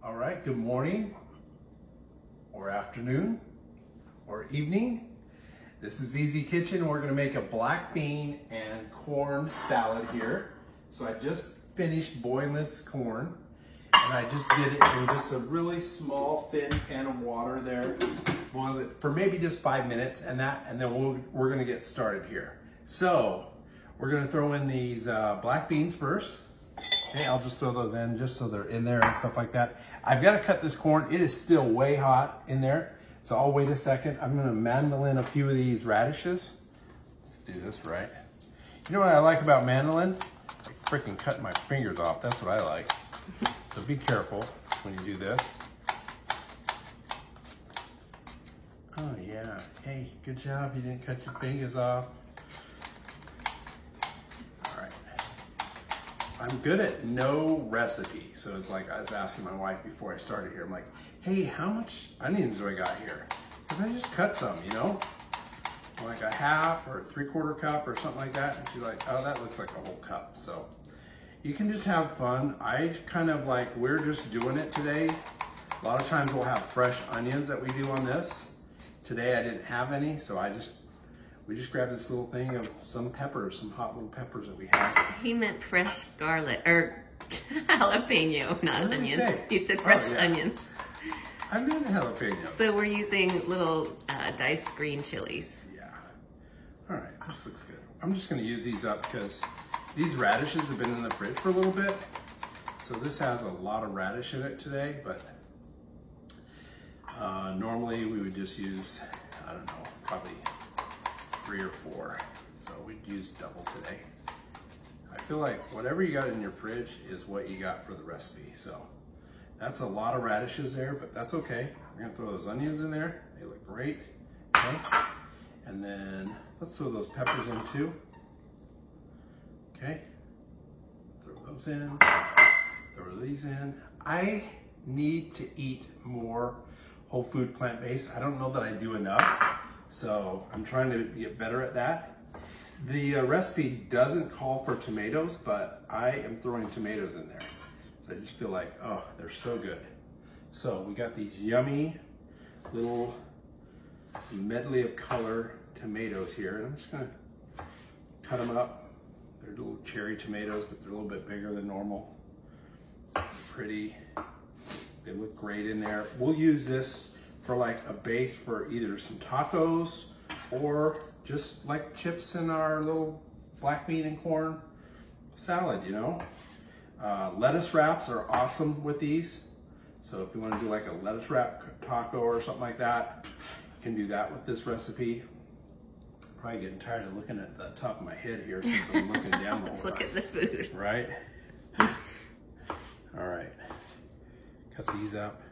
All right, good morning or afternoon or evening. This is Easy Kitchen. We're gonna make a black bean and corn salad here. So I just finished boiling this corn and I just did it in just a really small thin pan of water there. Boil it for maybe just 5 minutes and then we're gonna get started here. So we're gonna throw in these black beans first. Okay, I'll just throw those in just so they're in there and stuff like that. I've got to cut this corn. It is still way hot in there. So I'll wait a second. I'm going to mandolin a few of these radishes. Let's do this right. You know what I like about mandolin? Like freaking cutting my fingers off. That's what I like. So be careful when you do this. Oh yeah. Hey, good job. You didn't cut your fingers off. I'm good at no recipe. So it's like I was asking my wife before I started here, I'm like, hey, how much onions do I got here? Because I just cut some, you know? Like a half or a 3/4 cup or something like that. And she's like, oh, that looks like a whole cup. So you can just have fun. I kind of like, we're just doing it today. A lot of times we'll have fresh onions that we do on this. Today I didn't have any, so we just grabbed this little thing of some peppers, some hot little peppers that we had. He meant fresh garlic, or jalapeno, not onions. He said fresh onions. I meant jalapeno. So we're using little diced green chilies. Yeah. All right, this looks good. I'm just gonna use these up because these radishes have been in the fridge for a little bit. So this has a lot of radish in it today, but normally we would just use, I don't know, probably 3 or 4. So we'd use double today. I feel like whatever you got in your fridge is what you got for the recipe. So that's a lot of radishes there, but that's okay. We're gonna throw those onions in there. They look great, okay? And then let's throw those peppers in too. Okay, throw those in, throw these in. I need to eat more whole food plant-based. I don't know that I do enough. So I'm trying to get better at that. The recipe doesn't call for tomatoes, but I am throwing tomatoes in there. So I just feel like, oh, they're so good. So we got these yummy little medley of color tomatoes here. And I'm just gonna cut them up. They're little cherry tomatoes, but they're a little bit bigger than normal. Pretty. They look great in there. We'll use this for like a base for either some tacos or just like chips in our little black bean and corn salad, you know? Lettuce wraps are awesome with these. So if you want to do like a lettuce wrap taco or something like that, you can do that with this recipe. Probably getting tired of looking at the top of my head here since I'm looking down the whole Let's look at the food. Right? All right. Cut these up.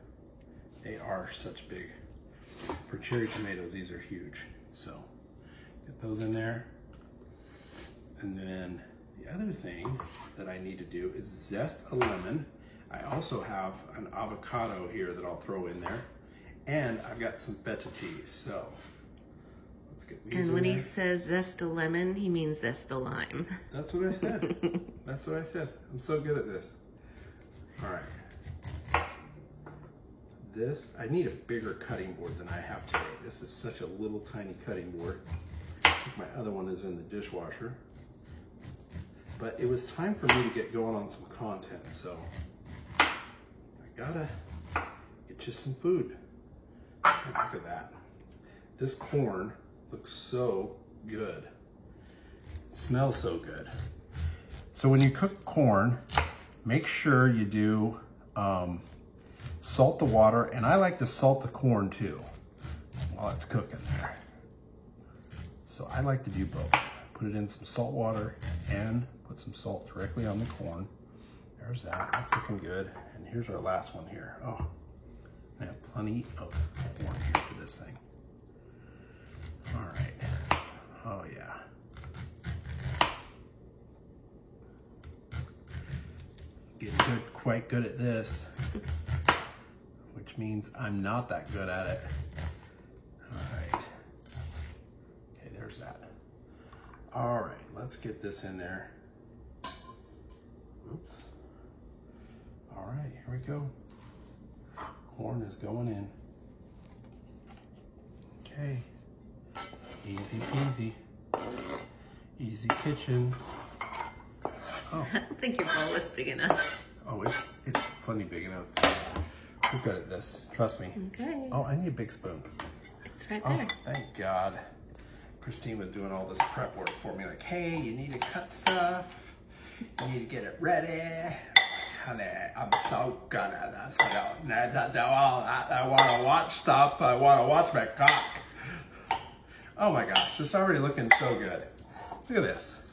They are such big. For cherry tomatoes, these are huge. So get those in there. And then the other thing that I need to do is zest a lemon. I also have an avocado here that I'll throw in there. And I've got some feta cheese. So let's get these in there. And when he says zest a lemon, he means zest a lime. That's what I said. That's what I said. I'm so good at this. All right. This, I need a bigger cutting board than I have today. This is such a little tiny cutting board. I think my other one is in the dishwasher. But it was time for me to get going on some content, so I gotta get you some food. Look at that. This corn looks so good. It smells so good. So when you cook corn, make sure you do salt the water, and I like to salt the corn too while it's cooking there. So I like to do both. Put it in some salt water and put some salt directly on the corn. There's that, that's looking good. And here's our last one here. Oh, I have plenty of corn here for this thing. All right, oh yeah. Getting good, quite good at this. Which means I'm not that good at it. All right. Okay, there's that. All right, let's get this in there. Oops. All right, here we go. Corn is going in. Okay. Easy peasy. Easy kitchen. Oh. I don't think your bowl is big enough. Oh, it's plenty big enough. We're good at this. Trust me. Okay. Oh, I need a big spoon. It's right there. Oh, thank God. Christine was doing all this prep work for me. Like, hey, you need to cut stuff. You need to get it ready. Honey, I'm so good at this. I want to watch stuff. I want to watch my cock. Oh my gosh, it's already looking so good. Look at this.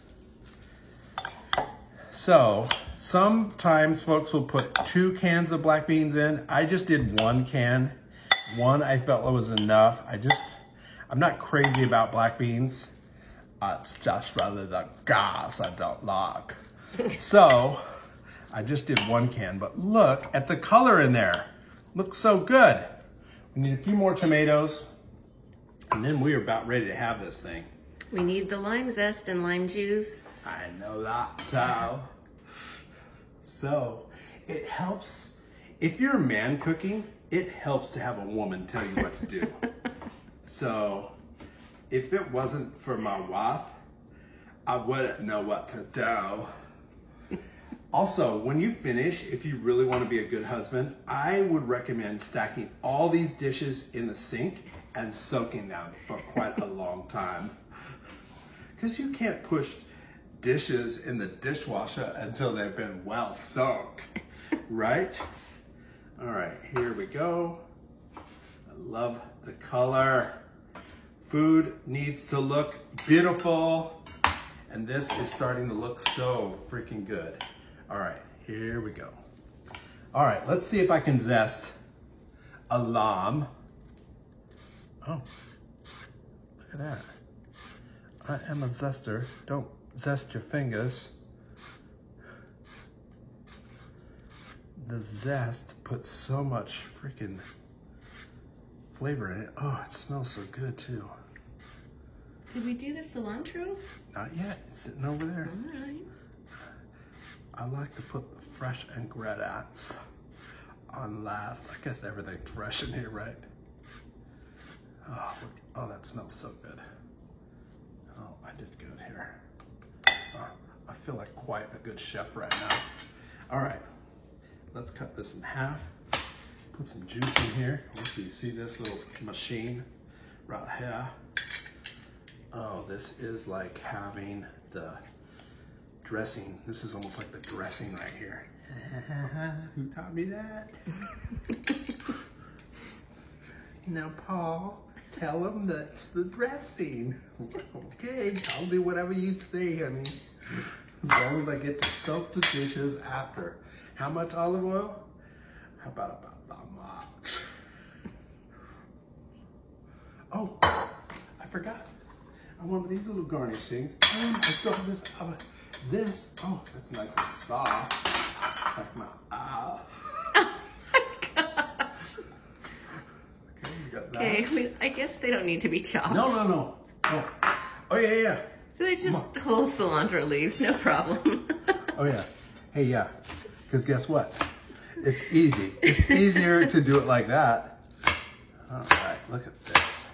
So, sometimes folks will put 2 cans of black beans in. I just did 1 can. 1 I felt was enough. I'm not crazy about black beans. It's just rather the gas I don't like. So, I just did 1 can, but look at the color in there. Looks so good. We need a few more tomatoes, and then we are about ready to have this thing. We need the lime zest and lime juice. I know that, so. So, it helps, if you're a man cooking, it helps to have a woman tell you what to do. So, if it wasn't for my wife, I wouldn't know what to do. Also, when you finish, if you really want to be a good husband, I would recommend stacking all these dishes in the sink and soaking them for quite a long time. Because you can't push dishes in the dishwasher until they've been well soaked, right? All right, here we go. I love the color. Food needs to look beautiful. And this is starting to look so freaking good. All right, here we go. All right, let's see if I can zest a lamb. Oh, look at that. I am a zester. Don't zest your fingers. The zest puts so much freaking flavor in it. Oh, it smells so good too. Did we do the cilantro? Not yet, it's sitting over there. All right. I like to put the fresh ingredients on last. I guess everything's fresh in here, right? Oh, look. Oh, that smells so good. Oh, I did good here. Oh, I feel like quite a good chef right now. All right, let's cut this in half. Put some juice in here. Hopefully you see this little machine right here. Oh, this is like having the dressing. This is almost like the dressing right here. Who taught me that? Now, Paul, tell him that's the dressing. Okay, I'll do whatever you say, honey. As long as I get to soak the dishes after. How much olive oil? How about that much? Oh, I forgot. I wanted these little garnish things. And I still have this. Oh, that's nice and soft. Like my eye. Oh my gosh. Okay, you got that. Okay, I guess they don't need to be chopped. No. Oh yeah. So they're just whole cilantro leaves, no problem. Oh yeah. Hey, yeah. Because guess what? It's easy. It's easier to do it like that. All right, look at this.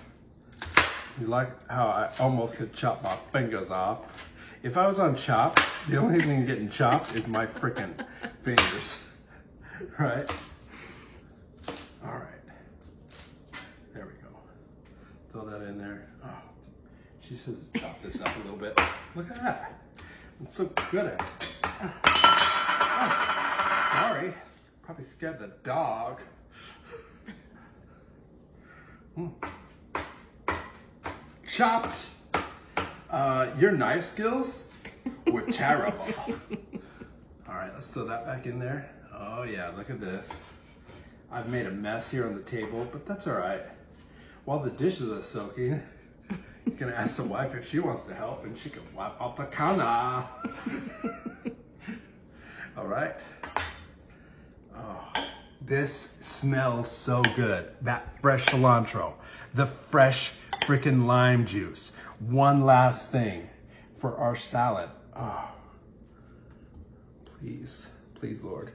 You like how I almost could chop my fingers off? If I was on Chopped, the only thing getting chopped is my freaking fingers. Right? All right. There we go. Throw that in there. Oh, she says chop this up a little bit. Look at that. It's so good at it. Oh, sorry. Probably scared the dog. Chopped. Your knife skills were terrible. All right, let's throw that back in there. Oh yeah, look at this. I've made a mess here on the table, but that's all right. While the dishes are soaking, you can ask the wife if she wants to help and she can wipe off the counter. All right. Oh, this smells so good. That fresh cilantro, the fresh freaking lime juice. One last thing for our salad. Oh, please, Lord.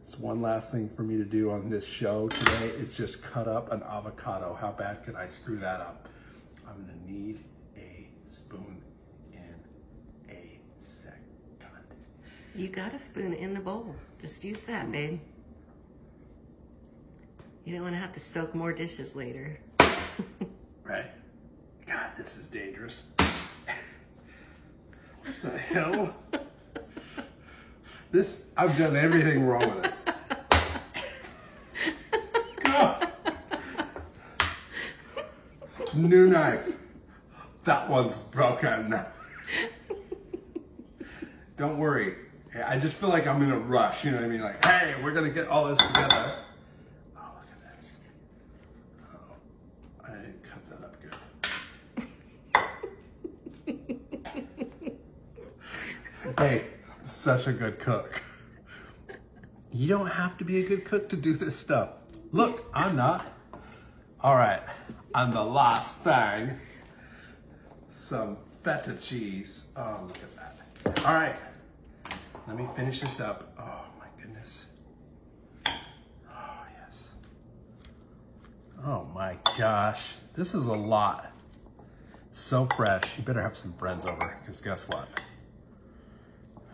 It's one last thing for me to do on this show today is just cut up an avocado. How bad could I screw that up? I'm gonna need a spoon in a second. You got a spoon in the bowl. Just use that, babe. You don't want to have to soak more dishes later. Right? God, this is dangerous. What the hell? I've done everything wrong with this. God. New knife. That one's broken. Don't worry. I just feel like I'm in a rush, you know what I mean? Like, hey, we're gonna get all this together. Oh, look at this. Oh, I didn't cut that up good. Hey, I'm such a good cook. You don't have to be a good cook to do this stuff. Look, I'm not. All right, and the last thing, some feta cheese. Oh, look at that. All right. Let me finish this up. Oh my goodness. Oh yes. Oh my gosh. This is a lot. So fresh. You better have some friends over, because guess what?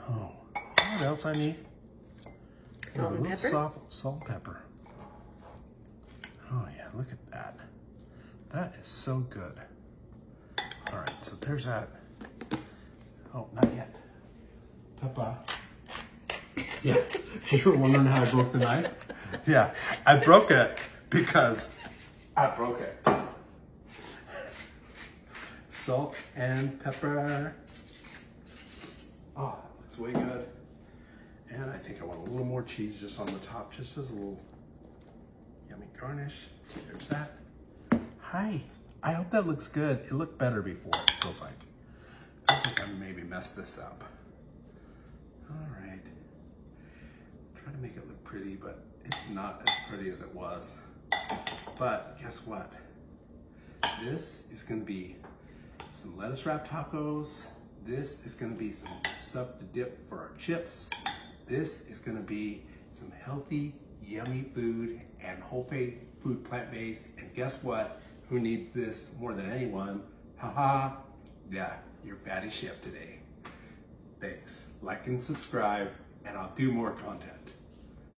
Oh, what else I need? Salt and pepper? Salt and pepper. Oh yeah, look at that. That is so good. All right, so there's that. Oh, not yet. Pepper. Yeah, you were wondering how I broke the knife? Yeah, I broke it because I broke it. Salt and pepper. Oh, that looks way good. And I think I want a little more cheese just on the top, just as a little yummy garnish. There's that. Hi, I hope that looks good. It looked better before, it feels like. I maybe messed this up. All right. Try to make it look pretty, but it's not as pretty as it was. But guess what? This is gonna be some lettuce wrap tacos. This is gonna be some stuff to dip for our chips. This is gonna be some healthy, yummy food and whole food plant-based. And guess what? Who needs this more than anyone? Haha, yeah, your fatty chef today. Thanks. Like and subscribe, and I'll do more content.